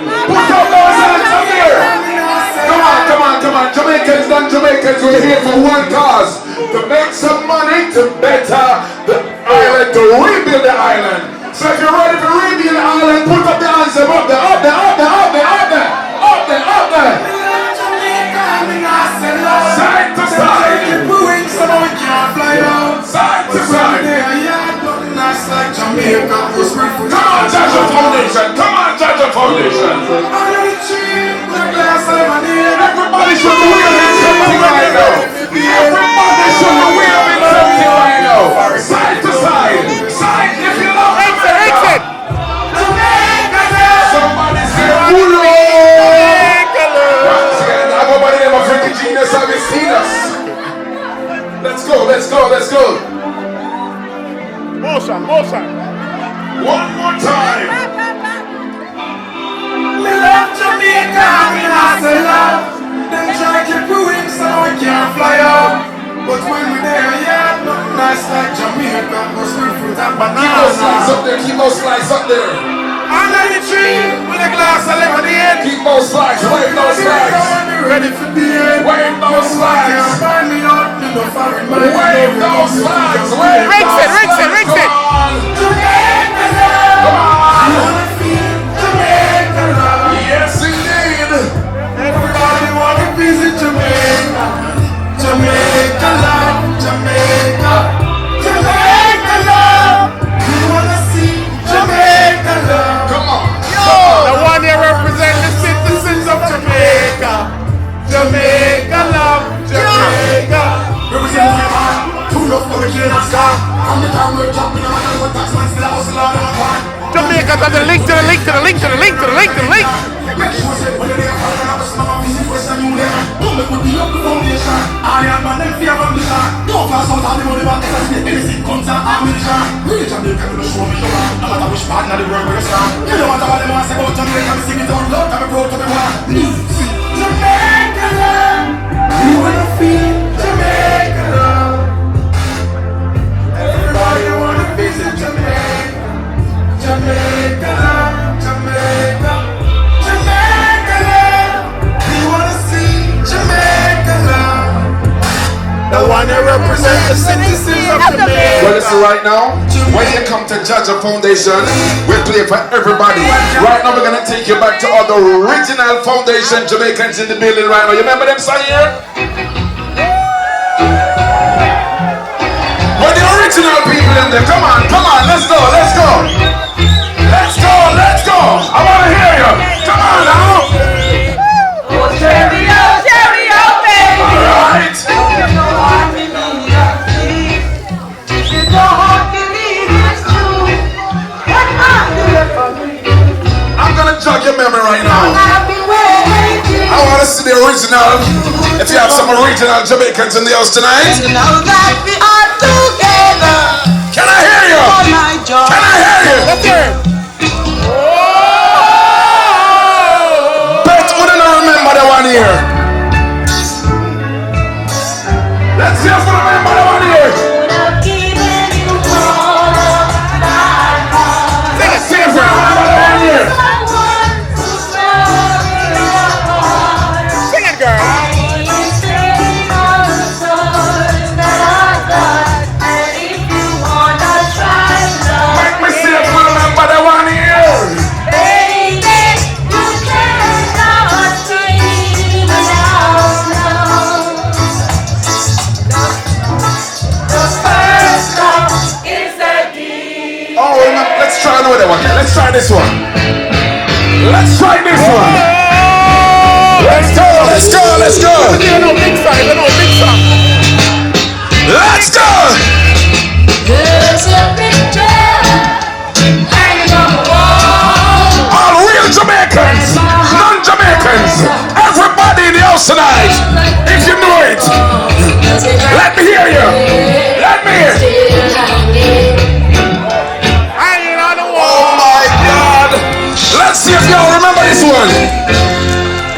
Put up those hands up there. Come on. Jamaicans and Jamaicans, we're here for one cause. To make some money, to better the island, to rebuild the island. So if you're ready to rebuild the island, put up the hands up there, up there. Side to side. Side to side. Come on, JAHJAH Foundation. Everybody should be wearing something right now. Side to side. Side if you love Jamaica. Somebody say, Ulo. Once again, everybody have a freaking genius. Have you seen us? Let's go. Motion. One more time. We love Jamaica, we lost the love. Then try to keep moving so we can't fly up. But when we're there, yeah, nothing nice like Jamaica. Most good fruit and bananas. Keep those slides up there. Under the tree with a glass of lemonade. Keep those slides, wave those slides. Ready for the end. Wave those slides. Find me up in the foreign money. Wave those slides. Wave those slides. Rinse it. Jamaica love. Come on. I wanna feel Jamaica love. Yes, indeed. Everybody wanna visit Jamaica. Jamaica love. Jamaica love. We wanna see Jamaica love. Come on. The one here represent the citizens of Jamaica. Jamaica love, Jamaica. Represent my heart. Pull up for the kid and star. I'm the town we're jumping on and what that's my still house a lot of fun. Jamaica to the link. Make sure say when they are calling out some of these questions you there. Don't make me up the foundation. I am man them fear from the shot. Don't pass out all the money back. Anything comes out ammunition. Really Jamaica will show me your man. No matter which part of the world we're from. You don't matter what they want to say about Jamaica. We sing it out loud. I'm a proud to be one. Jamaica love. We wanna feel Jamaica love. Everybody wanna visit Jamaica. Jamaica love. Jamaica love. We wanna see Jamaica love. The one that represents the citizens of Jamaica. Well, listen, right now, when you come to JAHJAH Foundation, we play for everybody. Right now, we're going to take you back to all the original Foundation Jamaicans in the building right now. You remember them song here? Well, the original people in there. Come on, let's go. I want to hear you. Come on now. Cheerio, baby. All right. I'm gonna jog your memory right now. I want to see the original. If you have some original Jamaicans in the house tonight, Know that we are together. can I hear you? For my joy. Can I hear you? Let's hear it. Bet wouldn't remember the one here. Let's see if we remember the one here. Sing it, remember the one here. Sing it, girl. Make me see if we remember the one here. Oh, let's try another one. Let's try this one. Let's go. You know big song. Let's go. There's a picture hanging on the wall. All real Jamaicans, non-Jamaicans, everybody in the house tonight. If you know it, let me hear you. Let me hear. Hanging on the wall. Oh my God. Let's see if y'all remember this one.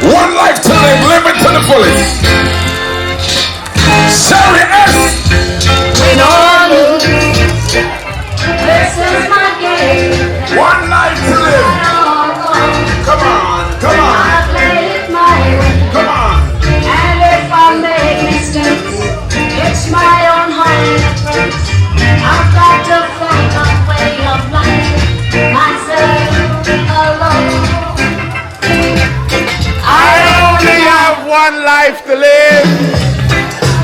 One life to live it to the fullest. Sherry S. This is my game. One life to live. Come on. one life to live.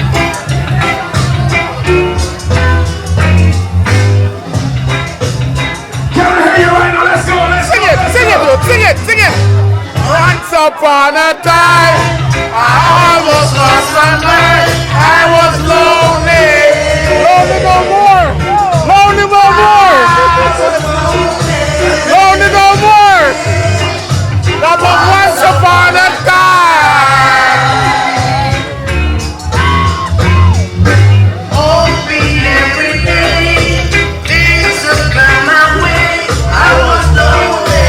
Can I hear you right now? Let's go, let's Sing go, it, let's sing go. it, dude, sing it, sing it. Once upon a time, I almost lost my mind. I was lonely. Lonely no more. Lonely no more. Lonely no more. That was once upon a time. Hoping every day things would come my way. I was lonely.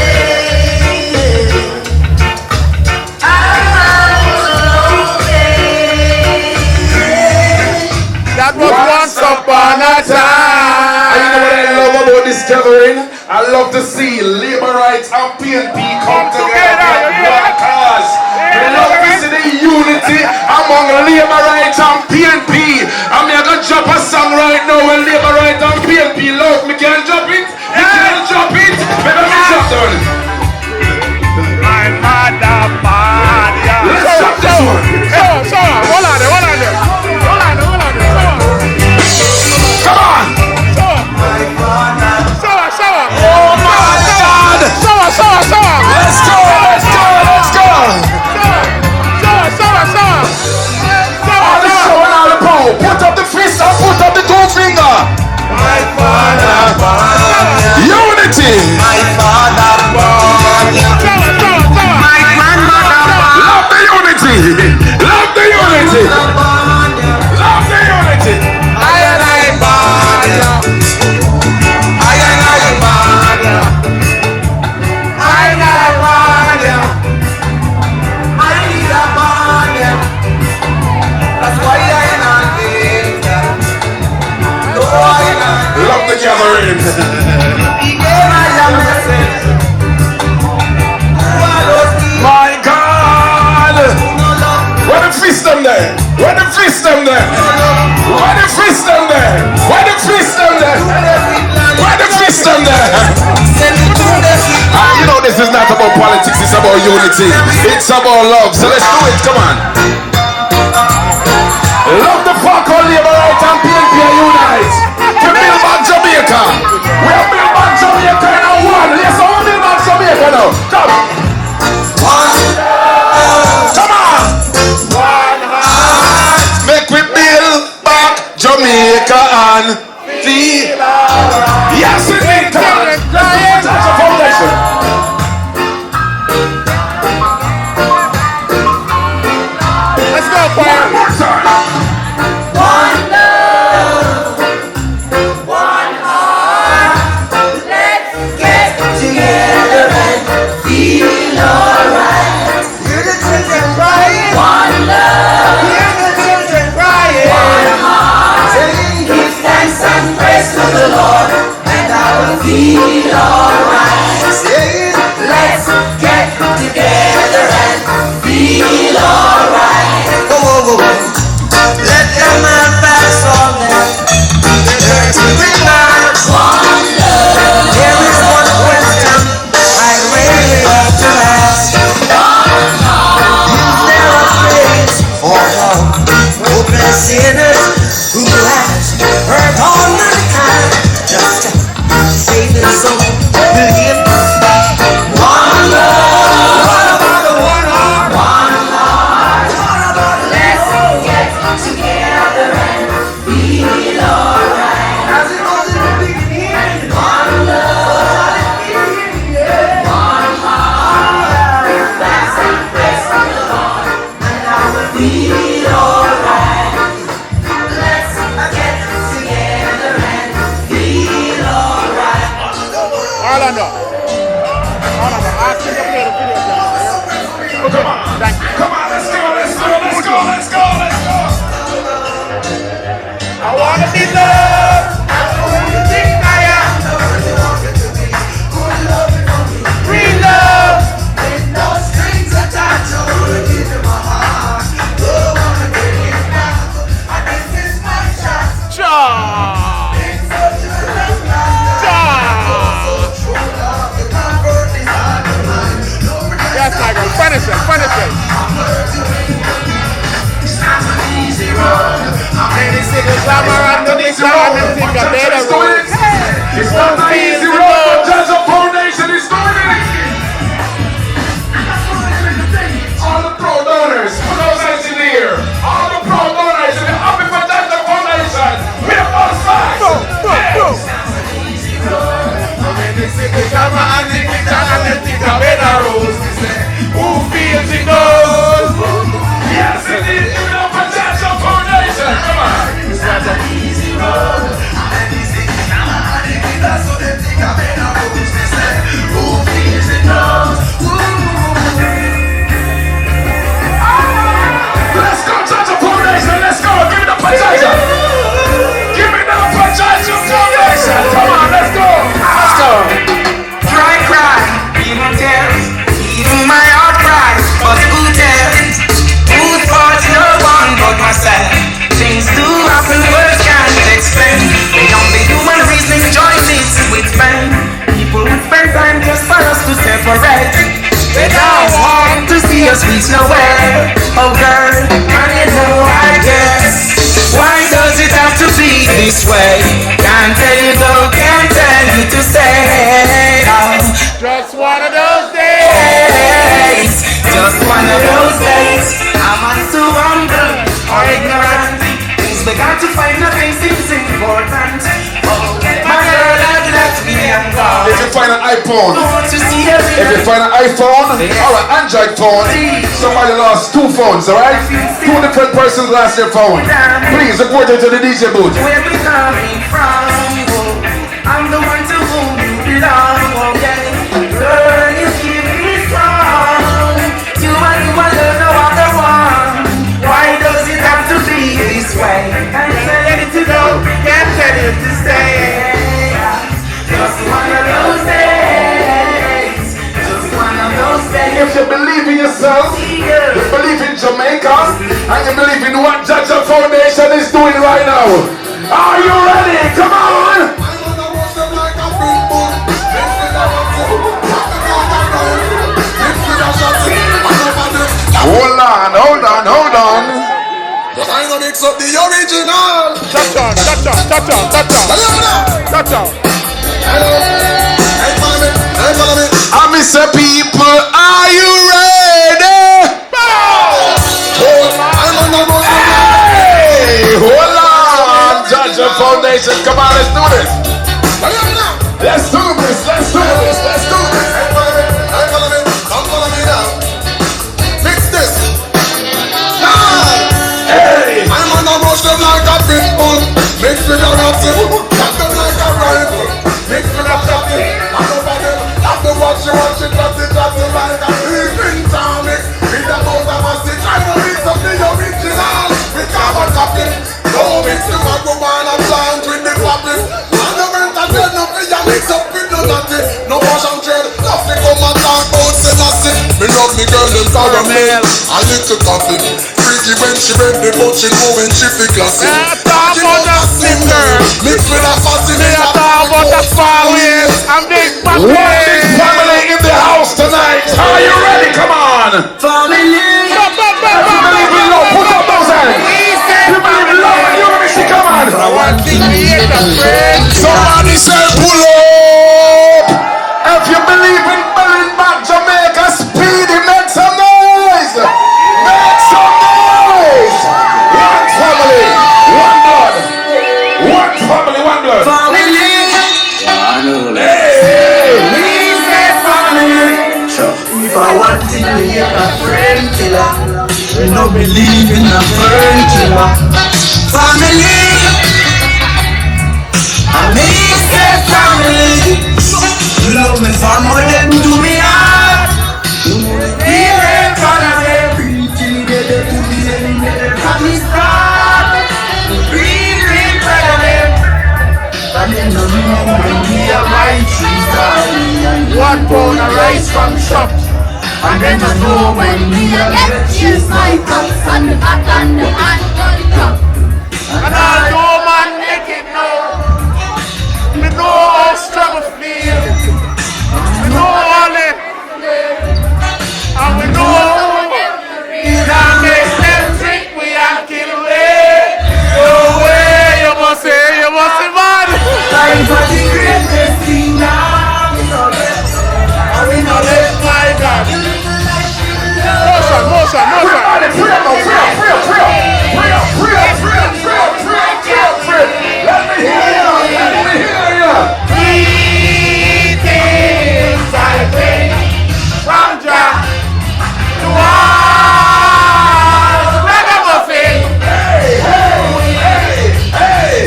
That was once upon a time. And you know what I love about this gathering? I love to see labor rights and PNP come together for one cause. I love to see the unity among labor rights and PNP. I'm gonna drop a song right now when labor rights and PNP love. Me can drop it? You can drop it? Maybe me drop down. My mother, mother. Let's drop this one. So, hold on there. Come on! Oh my God! Let's go! All the show and all the power. Put up the fist and put up the two finger. My father, Unity. My father born. My grandmother Love the unity. Love the unity. Love the unity. I and I born. I and I born. I and I born. I need a born. That's why I and I live. No, I and I. Love the gathering. My God. Where the fist them there? Where the fist them there? Where the fist them there? Where the fist them there? Where the fist them there? You know this is not about politics, it's about unity. It's about love. So let's do it, come on. Love the fuck all labor right and PNP unite. To build back Jamaica. We have built back Jamaica in one. Yes, I want to build back Jamaica now. Come. Come on. Make we build back Jamaica and feel. Yes, indeed. Come on. Let's go for JAHJAH Foundation. Let's go, One choir. more time. One love, one heart. Let's get together and feel alright. Hear the children crying. One love. Hear the children crying. One heart. Give thanks and praise to the Lord, and I will feel alright. Let's get together and feel alright. Go. Let them have pass on them. Dirty lives. One love. There is one question I really have to ask. One heart. Is there a place for love? Hopeless sinners who has hurt all mankind. Just save their soul. Believe. One love. What about the one heart? One heart. What about let's get together and feel alright. As it was in the beginning. One love. One heart. Thanks and praise to the Lord, and I will feel alright. Let's get together and feel alright. Orlando, ask him to play the video. Come on. Thank you. Come on, let's go. I wanna be loved. You think I am? Real love. With no strings attached, I wanna give you my heart. Oh, I wanna give you back. And this is my chance. Cha. It's such a long time. Cha. So true love, the comfort is hard to find. No Yes, Tiger. Finish it. Samaran to the side and think a better road. It's not an easy road, but JAHJAH Foundation is doing it. All the pro donors, put those hands in the air. All the pro donors, if you're happy for JAHJAH Foundation, we have all sides. Who feels it knows? Yes, it is. Give it up for JAHJAH Foundation. Come on. It's not an easy road. And easy, so they think I'm in a road. Who feels it knows? Let's go, JAHJAH Foundation. Let's go. Give it up for JAHJAH. Give it up for JAHJAH Foundation. Come on, let's go. Let's go. Cry, even tears, even my heart cries. But who tells? Whose fault? No one but myself. Things do happen, words can't explain. The only human reason joy meets with pain. People would spend time just for us to separate. They don't want to see us reach nowhere. Oh girl, and you know I guess. Why does it have to be this way? Can't tell you though, can't tell you to stay. Just one of those days. Just one of those days. I'm too humble or ignorant. Things began to find nothing seems important. Oh, my girl had left me and gone. If you find an iPhone, Want to see her if you find an iPhone or an Android phone, somebody lost two phones, alright? Two different persons lost their phone. Please report it to the DJ booth. where we coming from. Oh, I'm the one to whom you belong. Oh, yeah. Girl, you keep me strong. You alone, no other one. Why does it have to be this way? Can't tell you to go, can't tell you to stay. Just one of those days. Just one of those days. If you believe in yourself, you believe in Jamaica, and you believe in what JAHJAH Foundation is doing right now. Are you ready? Come on! Hold on, hold on, hold on. But I'm gonna mix up the original. Cha-cha. I miss the people, are you ready? Hey, hold on, JAHJAH Foundation, come on, let's do this. Let's do this, let's do this, let's do this. Come follow me now. Mix this. Hey, I'm gonna rush them like a pit bull. Mix with a rifle. Cut them like a rifle. Mix with a shotty. I'm over them. Have to watch it, trust it like a leaping tonic. With a boat of a stick. I will mix up the original. With carbon copy. No mix the marijuana plant with the popping. And the rent and then no fee mix up with the nutty. No wash and trade. Nothing come and talk about Selassie. Me love me girl in caramel. A little coffee. Freaky when she bend the butt, she go when she feel classy. Talk about the singer. Mix with a fussy. They are talking about the far ways and big what big family. family in the house tonight? Are you ready? Come on. Family. Believe in love, put up those hands. You believe in love and unity, come on. One thing we hate a friend. Somebody say pull up. If you believe in building back Jamaica, speedy, make some noise. Make some noise. One family, one blood. One family, one blood. Family. Hey. We say family. If I want to be a friend killer, we no believe in a friend killer. Family. I may say family. You love me far more than do me hard. We ain't gonna be preaching together to be anywhere from the start. We ain't gonna be. And then the room when we are my trees darling. One pound of rice from shop. And then I know when we are get cheese my cups on the back and the hand on the top. And I know man make it now. Me know how struggle feel. We know all it. And we know now make them drink we and kill it. No way. are the greatest thing now. We know this, my God. Motion. Everybody, free up. Let me hear you. Greetings, I bring from Jah to all the ragamuffin. Hey.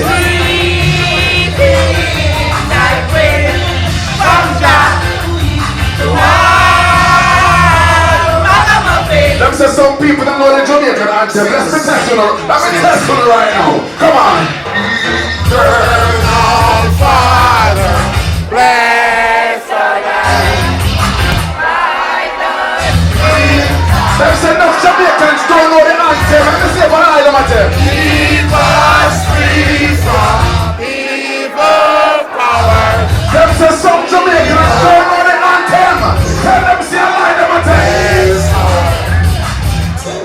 Greetings, I bring from Jah to all the ragamuffin. Let me say some people that know the Jamaican anthem. Let me test you right now. Come on. Eternal Father, bless our land. There's enough Jamaicans don't know the anthem. Let me say what I know anthem. Keep us free from evil powers. There's some Jamaicans don't know the anthem. Tell them say I like them anthem. To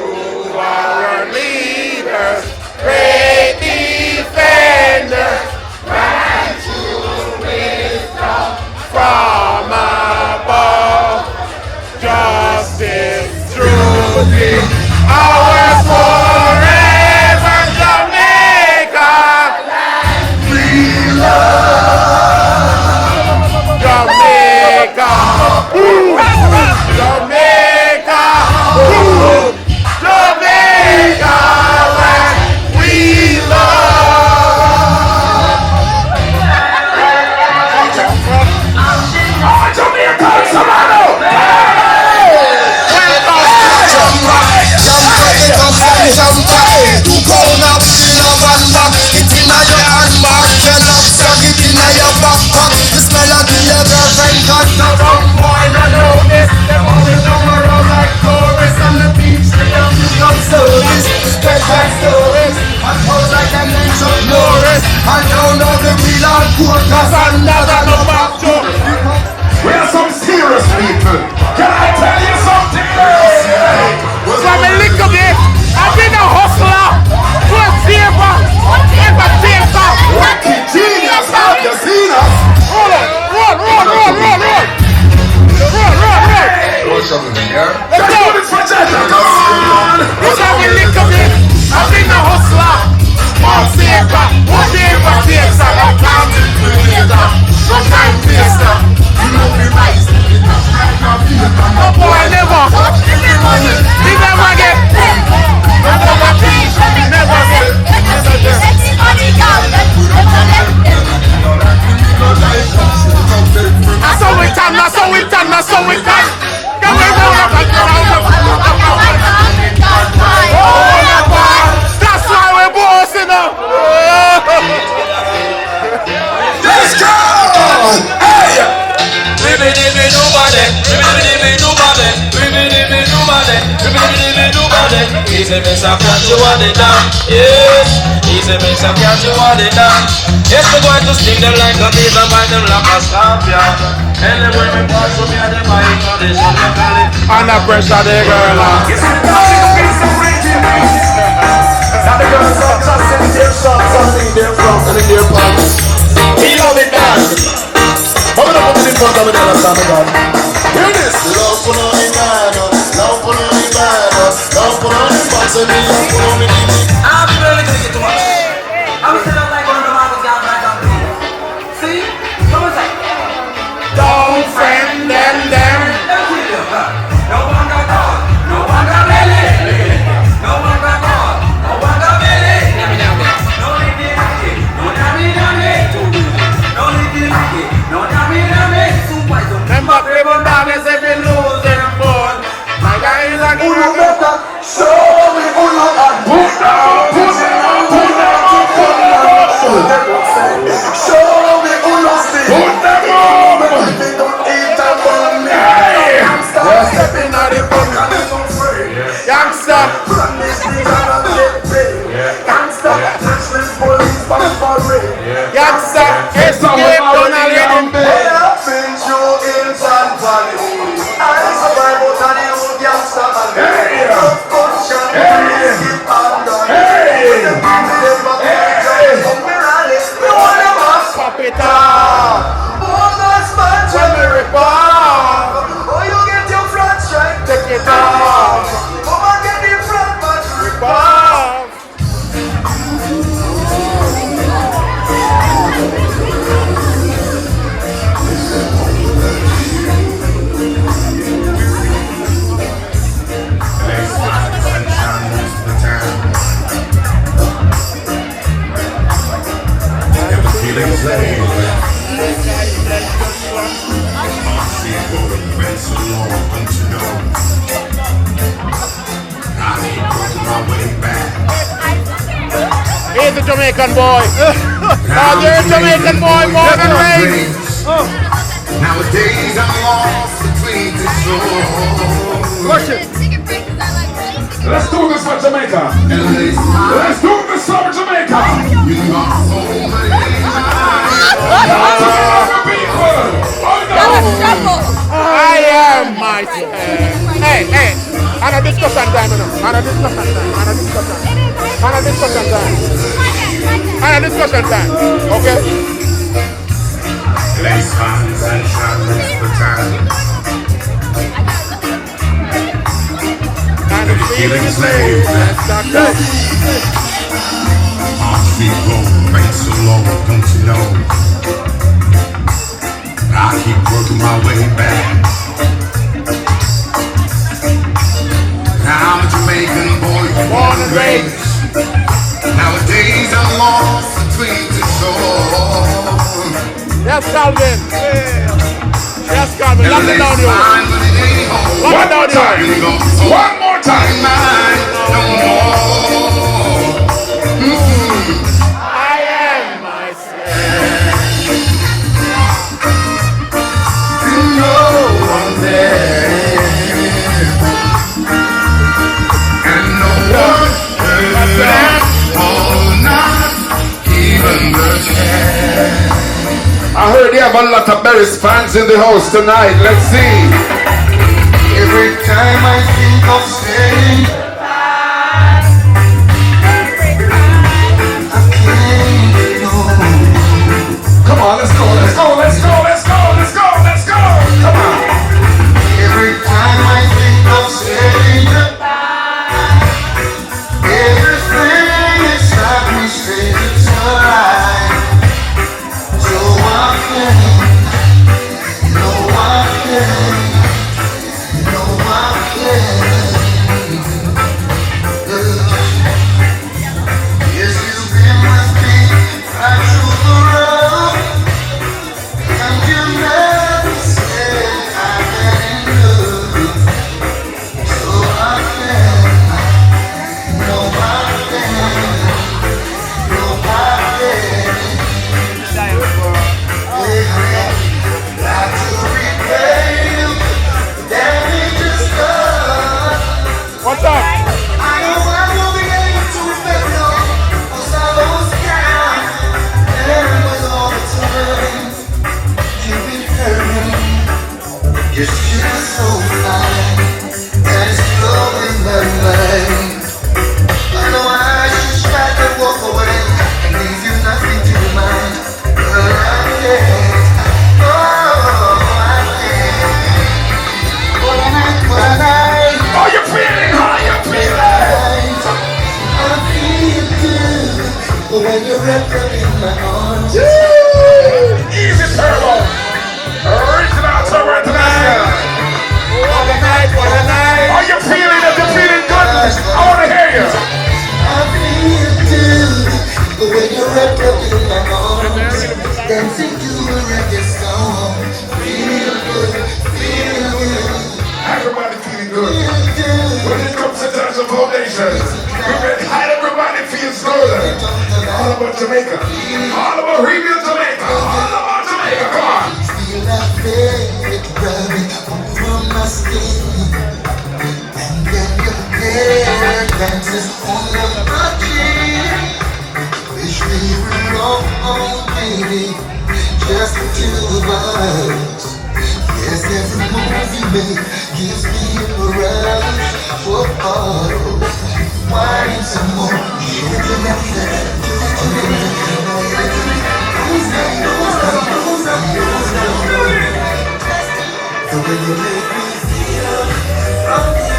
our leaders, great defenders, grant you wisdom from above. Justice, truth, ours forever, Jamaica. We love Jamaica. Jamaica. Jamaica, land we love. Jamaicans, Samano. We are some serious people. Can I tell you something? From a little bit, I've been a hustler, good favor, ever paper. Lucky genius, have you seen us? Run. Let's Let's do go. this for JAHJAH. Come on. From a little bit, I've been a hustler, more favor, paper. I'm counting creator, sometimes paper. Oh boy, never. He never get. That's so we can. That's why we're bossing up. Let's go. Hey. Easy mix up, can't you want it down? Yes, easy mix up, can't you want it down? Yes, we're going to sting them like a beaver, bite them like a scorpion. Anyway, we pass from here, they buy it, they should be calling. Under pressure, the girl. Now the girls are just sitting there, sitting there from their pants. We love it, man. How many put it in front of me, understand me, God? Hear this. Love for no imano, love for no imano, love for no imano, love for no imano. I'm really gonna get too much. I'm still like one of the models got back on me. See? What was that? Don't friend them. No one got caught. No one got belly. No one got caught. No one got belly. No licky. No dammy. No licky. No dammy. Remember, people damage if you lose them phone. My guy is a Show me who you are. it off. Mama get it from but rip off. Feeling slave. He's a Jamaican boy. You're a Jamaican boy more than raised. Nowadays I'm lost between the shores. Worship. Let's do this for Jamaica. Let's do this for Jamaica. You got so many I am myself. Hey, hey. On a discussion time, you know. On a discussion time. On a discussion. On a discussion time. On a discussion time. Okay? Let's find and challenge the time. And the feeling slave. That's not good. Our feet low, rain so low, don't you know? I keep working my way back. I'm a Jamaican boy, born and raised. Nowadays I'm lost between the shores. Yes, Calvin. Yes, Calvin. Lock it down, you. Lock it down, you. One more time. I am myself. No one there, and no one heard, oh, not even the chance. I heard you have a lot of Berries fans in the house tonight. Let's see. Every time I think of saying goodbye, I can't go. Come on, let's go, let's go, let's go, let's go, let's go, let's go. Come on. Every time I think of saying goodbye, everything inside me says it's alright. So I can't, no I can't, no I can't. Yes, you've been with me right through the road, and you never said I had enough. So I can't, no I can't, no I can't. Got to repay the damages done. What's up? I know I will be able to repay all those times, and with all the times you've been hurting. You're still so fine, and it's blowing my mind. I know I should try to walk away and leave you nothing to remind, but I can't. Oh, I can't. What I Are you feeling? How you feeling? I feel good when you're wrapped up in my arms. Easy turbo. Original turbo international. What a night, what a night. Are you feeling it? You feeling good? I want to hear you. I feel good when you're wrapped up in my arms. Dancing to a reggae song. Feel good, feel good. Everybody feeling good. Feel good. When it comes to JAHJAH Foundation, we ready. Everybody feels good. All about Jamaica. All about rebuild Jamaica. All about Jamaica. Come on. Feel that faith rubbing over my skin, and then your hair dances on my chin. Wish we were alone, baby, just the two of us. Yes, every move you make gives me a rush. Whoa, why some more? The way you make me feel from the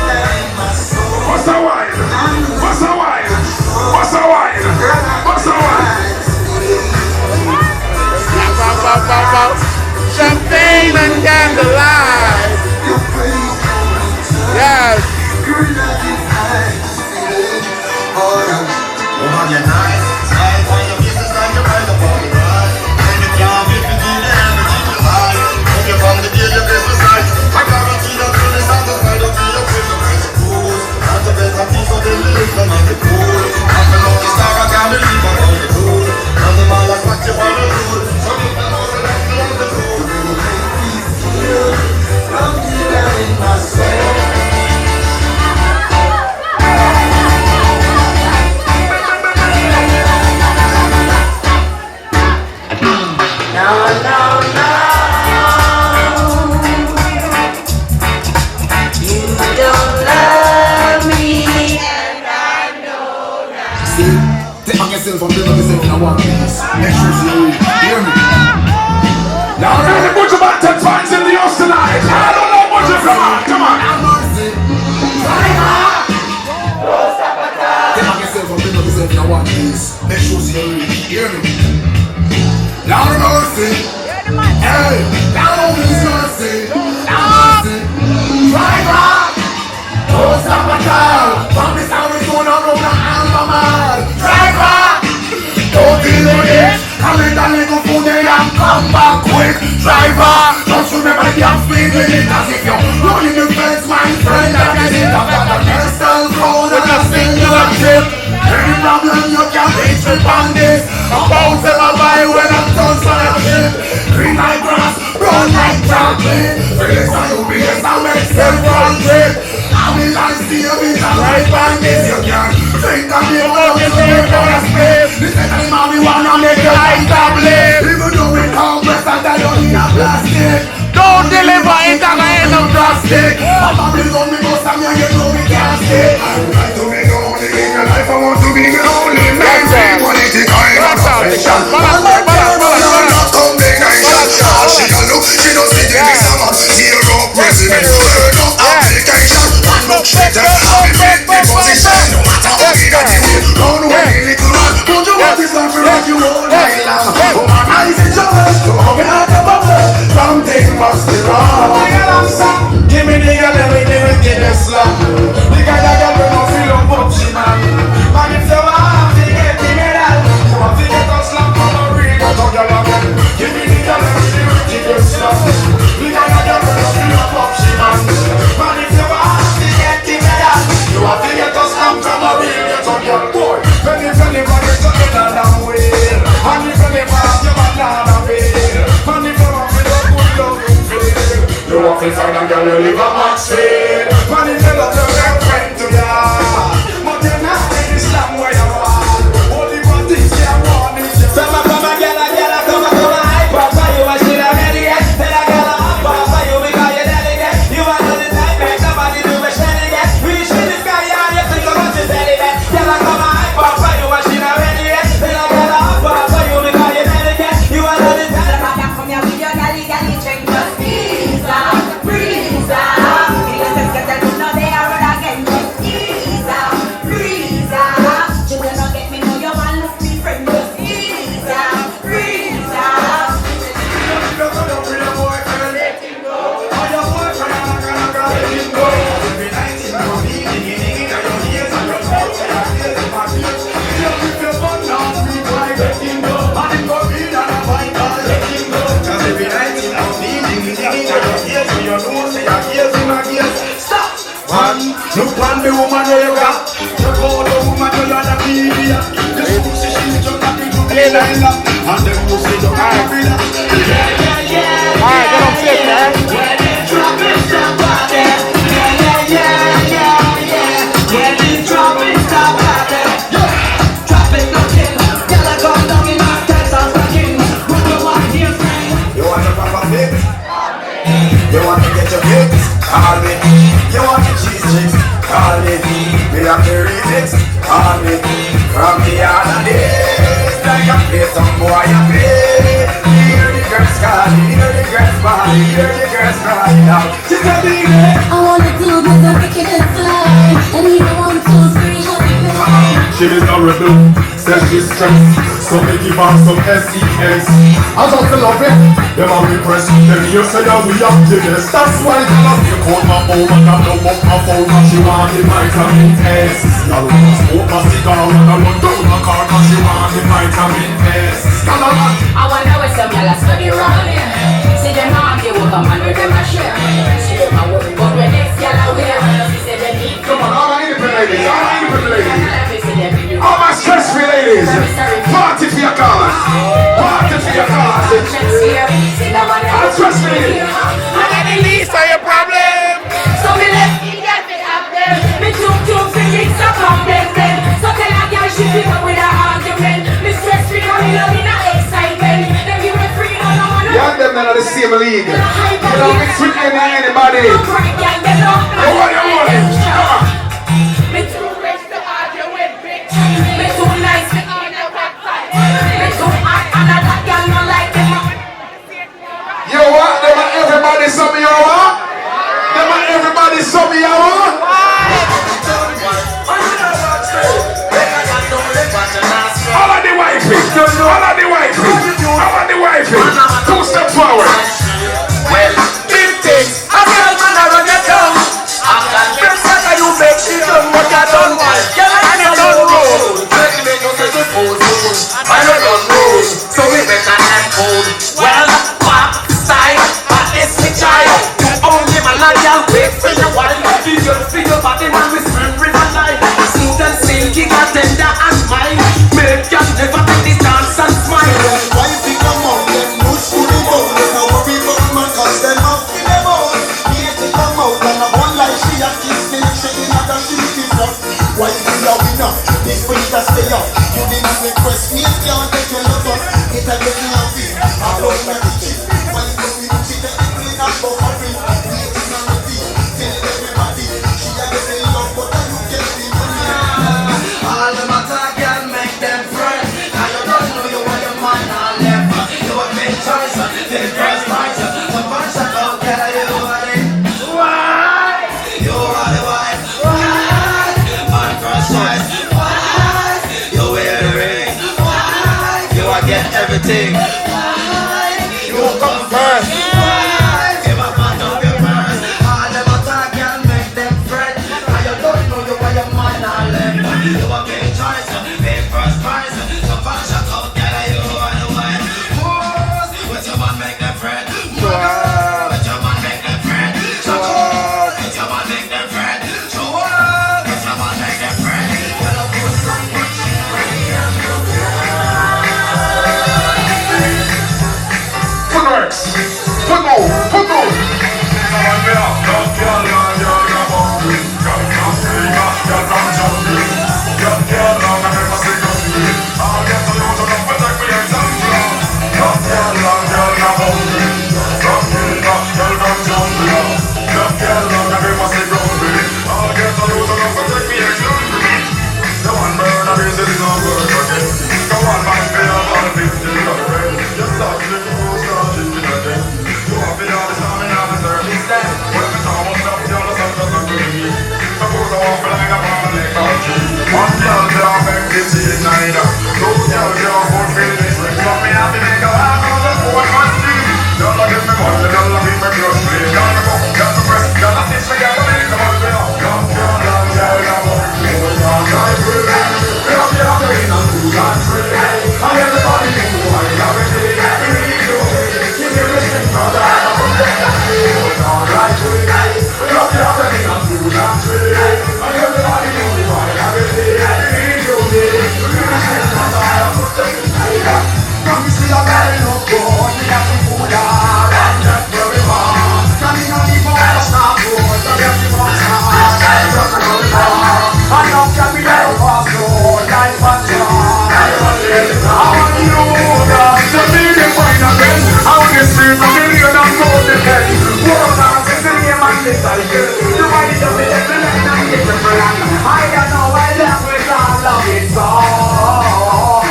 one piece. Make sure you hear me. Now, really put your back 10 points in the house tonight. I don't know what you come on, come on. One piece. Make sure you hear me. Lord of mercy. Hey, Lord of mercy. Driver. Oh, stop my car. From this Arizona road, I'm driver. Don't deal with it. Come in that little food there and come back quick. Driver. Just remember the damn speed limit. As if you're running the fence, my friend. That is it. I've got a personal code and a singular trip. Any problem you can reach me on this. I'm bound to buy when I'm done for a trip. Green like grass, brown like chocolate. Feelings on you because I make several trips. I'm in line still with a right on this. You can't think of me when I'm here for a space. This is the marijuana make your life tablet. Even though it compress and I don't need a plastic. Don't deliver it at the end of plastic. I'm a real gun, me bust and you know we can't stay. I would like to be the only in your life. I want to be the only man. Political affection. Combination. All she can do, she don't see the summer. Zero president. Turn up application. One look straight and happy with the position. No matter how big that you will. Run away, little man. Don't you want this life to rock you all night long? Oh, my eyes in your head. Oh, me out of bubble. Something must be wrong. Give me the girl, let me give the slap. The guy that girl will not feel on Bubsy, man. Man, if you want to get the medal, you want to get a slap on the ring. Give me the girl, let me give the slap. The guy that girl will not feel on Bubsy, man. Man, if you want to get the medal, you want to get a slap from the ring. Boy, when you feel it, man, you're talking a long way. And if you never have your banana way. Man, if you want to get a good love, you want to find a girl you live a max speed. Man, if you love your girlfriend to ya, but you're not in Islam where you are. Only one thing you want is your Gala, come on, hype up for you. I should have ready yet. Tell a Gala, up for you because you're delicate. You want all the time, make somebody do a shenanigan. Reach to the sky and you think about your delicate. Gala, come on, hype up for you. I should have ready yet. Tell a Gala, up for you because you're delicate. You want all the time. Come here with your galley, drink just ease up, breeze up. Because it's get them no they are run again. Just ease up, breeze up. You will not get me, no you want look me friend. Just ease up, breeze up. Look on the woman where you got. Look on the woman where you got the media. This pussy she just got into the line up. And the pussy don't have it. Yeah. Alright, get on flip, man. When it drop it, stop out there. Yeah. When it drop it, stop out there. Drop it, no kill. Girl, I come down in my tights and rocking. What you want here, friend? You want to pop a fix? You want to get your fix? Call me. You want to cheese chicks? Call me. We have the remix. Call me. From the other days, like I play some boy you play. Hear the girls calling, hear the girls calling, hear the girls crying out. She's a big man. I wanna do with the wicked and fly. And even 1, 2, 3, She is a rebel, says she's stressed. So they give her some SES. I just love it. Them are repressed. Them you say that we have the best. That's why I love you. Call my home and I love up my phone. And she want the vitamin S. Y'all smoke my cigar and I run down my car. And she want the vitamin S. I wonder where some y'all study wrong. See them argue over man with them a share. See them a worry but when next y'all are wear. See say them need Come on, all my independent ladies. All my independent ladies. All my stress-free ladies. Party for your cause. Party for your cause. All stress-free ladies. I got the least of your problem. So me left India to have them. Me took Felix to come them. So tell a girl she pick up with her argument. Me stress-free and me love in a excitement. Them give me free no one. You and them are the same league. You don't mix with anybody. No cry, girl, them no You want your money? Come on. Me too rich to argue with bitch. Me too nice to argue with fight. enough. This for you to stay up. You didn't request me, can't take your lotus. It a get me happy. I love my teaching. Why you love me to cheat and clean up for free? Waiting on the tea, telling everybody. She a get the love, but you get the money. All the matter can make them friends. Now you don't know you want your mind on left. You a big choice, big first price. One punch I don't care you are it. Why? You are the wife. Why? My first choice. Why? You wear the ring. Why? You a get everything. Why? You come first. Why? Give a man of your first. All the matter can make them friends. Now you don't know you want your mind on left. You a big choice, big first prize. So punch I don't care you are the wife. What's your man make them friend? What's your man make them friend? What's your man make them friend? What's your man make them friend? Footworks. Football. One girl can't make this eat neither. Two girls can't fulfill this ring. So me have to make a laugh out of what must be. Y'all a give me money, y'all a give me close play. Y'all a go, y'all a press, y'all a stitch me, y'all a make the money up. Young girl, y'all a like free. We have the other in and do that free. And everybody know why y'all a free. Give me respect for that. Y'all like free. We have the other in and do that free. And everybody know why y'all a free. Come see a man look good, we have to put her and that's where we are. Come in on the forest, not good, so we have to put her and just where we are. And now can we let us pass through life and joy. I want you to be the point again. I want to see the million and golden head. World dance is the name and the title. You might just be the villain and the different. I don't know why love is all love is all.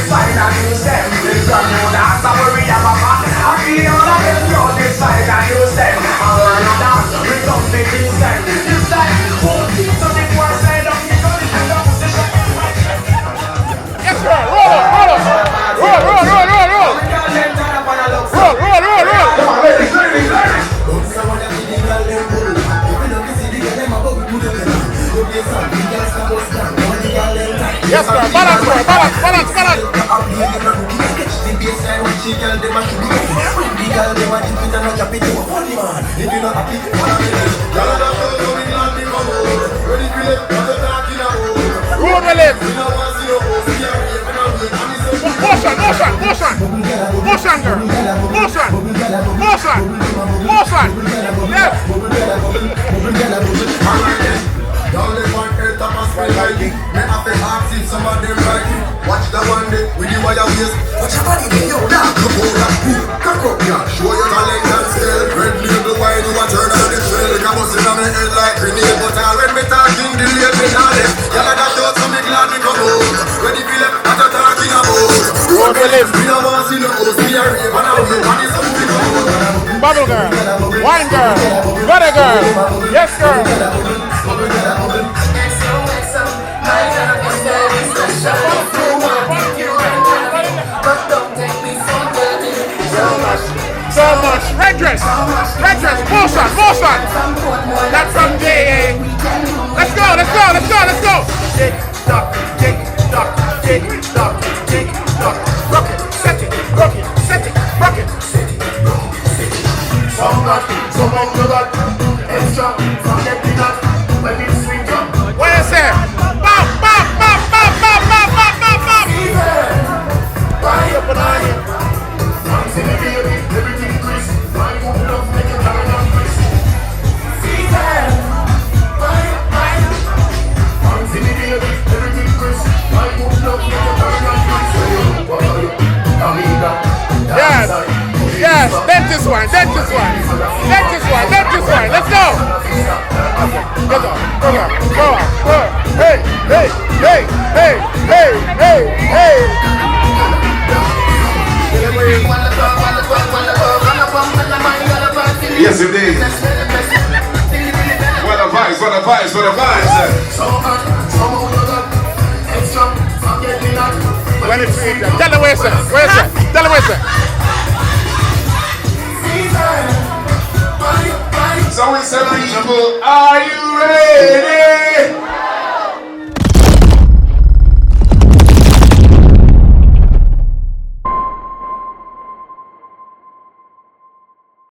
Side and use them. This one no dance, I worry about man. I feel all of them go this side and use them. I worry no dance, we don't think it's them. This side, won't be so the poor side of me, so this is the position. Yes, sir. Roll. Come on, ladies. Yes, sir. Balance. Roll the legs. Motion, girl. Motion. Yes. Don't let one earth up and spray like it. Men have to ask if some of them like it. Watch the one day with the wire waist. Watch your body there, yo, dark. Come on, that cool. Cock up, yeah. Show your talent and skill. Red label wine, you a turn on the trail. Like a bust in my head like grenade. But when me talking, the late me not left. Y'all like that short, so me glad me come home. Ready for left, what you talking about? Roll the legs. We don't want to see no host. We are rave and I'm here. What is up, we come home? Bubble girl. Wine girl. Butter girl. Yes, girl. So much. Red dress. Motion. That's from JAHJAH. Let's go. Tick tock. Rock it, set it. So much to that. Extra from the peanut. When it swings up. What is it? Bop. Buy up on it. I'm seeing the baby, everything crisp. My good love make it hard and crisp. Season. Come on. Hey, hey, hey, hey, hey, hey, hey. Yes, indeed. What a vibes, what a vibes, what a vibes. When it's free, tell them where it's at. Where it's at. Tell them where it's at. So we say, people, are you ready?